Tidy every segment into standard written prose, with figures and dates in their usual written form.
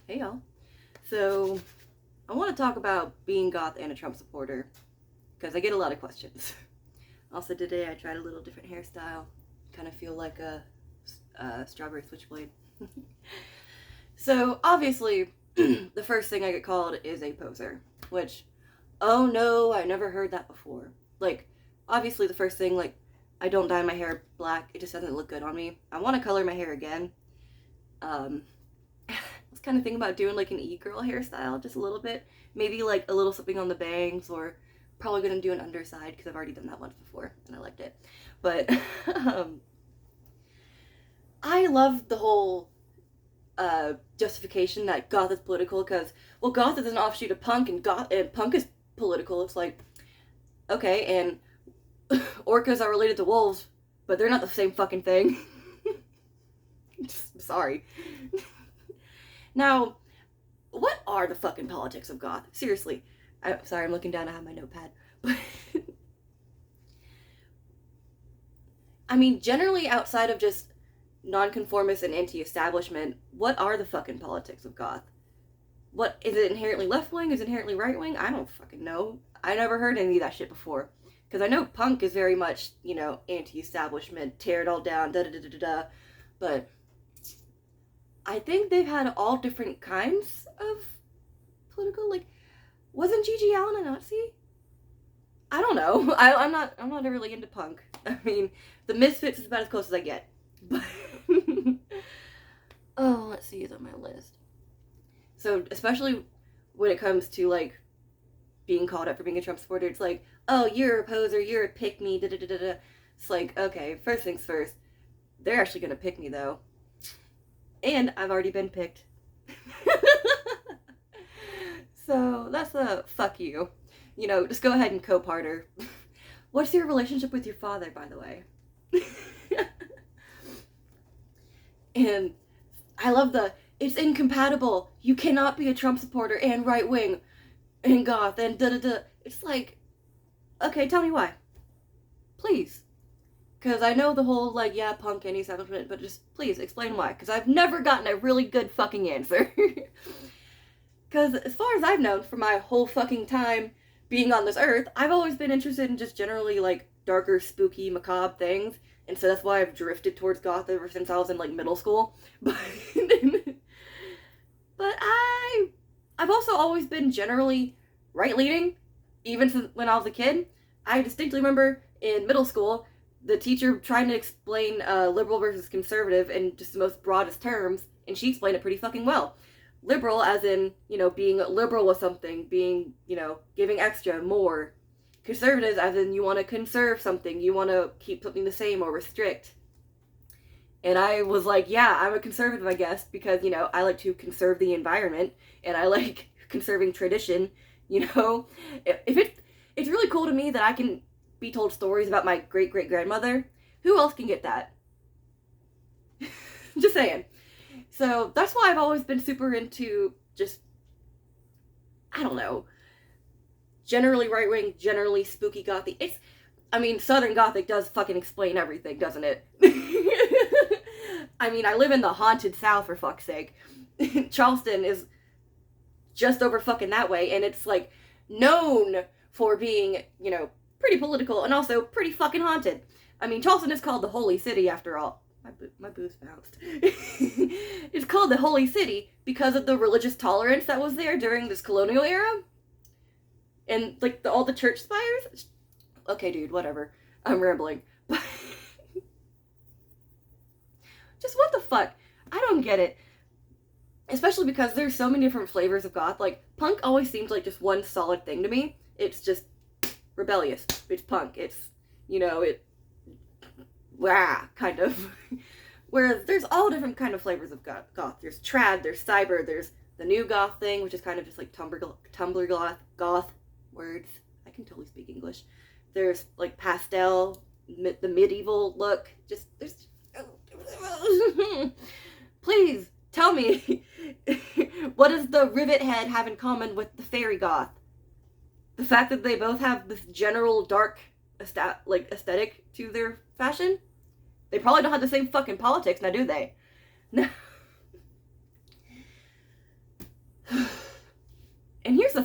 Hey y'all. So, I want to talk about being goth and a Trump supporter because I get a lot of questions. Also, today I tried a little different hairstyle. Kind of feel like a strawberry switchblade. So, obviously, the first thing I get called is a poser, which, oh no, I never heard that before. Like, obviously, the first thing, like, I don't dye my hair black. It just doesn't look good on me. I want to color my hair again. I was kind of thinking about doing like an e-girl hairstyle, just a little bit. Maybe like a little something on the bangs, or probably gonna do an underside because I've already done that once before and I liked it. But I love the whole justification that goth is political because, well, goth is an offshoot of punk, and punk is political. It's like, okay, and orcas are related to wolves, but they're not the same fucking thing. Sorry. Now, what are the fucking politics of goth? Seriously. Sorry, I'm looking down. I have my notepad. But I mean, generally outside of just nonconformist and anti-establishment, what are the fucking politics of goth? What, is it inherently left-wing? Is it inherently right-wing? I don't fucking know. I never heard any of that shit before. Because I know punk is very much, anti-establishment, tear it all down, da-da-da-da-da. But I think they've had all different kinds of political, like, wasn't Gigi Allen a Nazi? I don't know. I'm not really into punk. I mean, the Misfits is about as close as I get. But oh, let's see, it's on my list. So, especially when it comes to, like, being called out for being a Trump supporter, it's like, oh, you're a poser, you're a pick-me, da-da-da-da-da. It's like, okay, first things first. They're actually gonna pick me, though. And I've already been picked. So that's a fuck you. Just go ahead and co-parter. What's your relationship with your father, by the way? And I love it's incompatible. You cannot be a Trump supporter and right-wing and goth and da-da-da. It's like, okay, tell me why. Please. Because I know the whole, like, yeah, punk anti-establishment, but just please explain why. Because I've never gotten a really good fucking answer. Because as far as I've known, for my whole fucking time being on this earth, I've always been interested in just generally, like, darker, spooky, macabre things. And so that's why I've drifted towards goth ever since I was in, like, middle school. But I've also always been generally right-leaning, even since when I was a kid. I distinctly remember in middle school the teacher trying to explain liberal versus conservative in just the most broadest terms, and she explained it pretty fucking well. Liberal as in, being liberal with something, being, giving extra, more. Conservatives as in you want to conserve something, you want to keep something the same or restrict. And I was like, yeah, I'm a conservative, I guess, because, I like to conserve the environment, and I like conserving tradition, It's really cool to me that I can be told stories about my great-great-grandmother. Who else can get that? Just saying. So that's why I've always been super into just, I don't know, generally right-wing, generally spooky gothic. Southern Gothic does fucking explain everything, doesn't it? I mean, I live in the haunted South, for fuck's sake. Charleston is just over fucking that way, and it's, like, known for being, pretty political and also pretty fucking haunted. I mean, Charleston is called the Holy City after all. My boots bounced. It's called the Holy City because of the religious tolerance that was there during this colonial era. And, like, all the church spires. Okay, dude, whatever. I'm rambling. But just what the fuck? I don't get it. Especially because there's so many different flavors of goth. Like, punk always seems like just one solid thing to me. It's just rebellious. It's punk. It's, kind of. Whereas there's all different kind of flavors of goth. There's trad, there's cyber, there's the new goth thing, which is kind of just like Tumblr goth words. I can totally speak English. There's like pastel, the medieval look. Please tell me, what does the rivet head have in common with the fairy goth? The fact that they both have this general dark aesthetic to their fashion? They probably don't have the same fucking politics, now do they? No.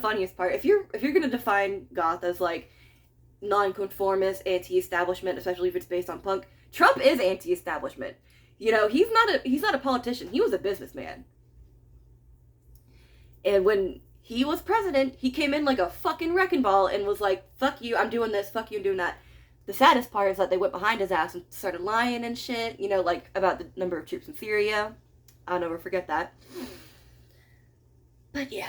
funniest part. If you're gonna define goth as like nonconformist, anti-establishment, especially if it's based on punk, Trump is anti-establishment. You know, he's not a politician. He was a businessman. And when he was president, he came in like a fucking wrecking ball and was like, fuck you, I'm doing this, fuck you, I'm doing that. The saddest part is that they went behind his ass and started lying and shit, you know, like about the number of troops in Syria. I'll never forget that. But yeah,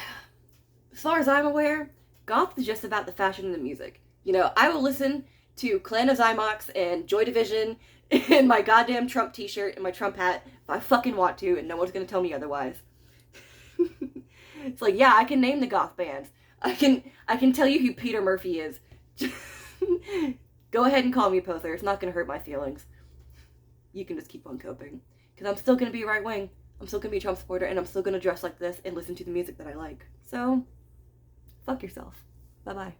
as far as I'm aware, goth is just about the fashion and the music. You know, I will listen to Clan of Zymox and Joy Division in my goddamn Trump t-shirt and my Trump hat if I fucking want to, and no one's gonna tell me otherwise. It's like, yeah, I can name the goth bands. I can tell you who Peter Murphy is. Go ahead and call me a poser. It's not gonna hurt my feelings. You can just keep on coping. Because I'm still gonna be right wing. I'm still gonna be a Trump supporter, and I'm still gonna dress like this and listen to the music that I like. So, fuck yourself. Bye-bye.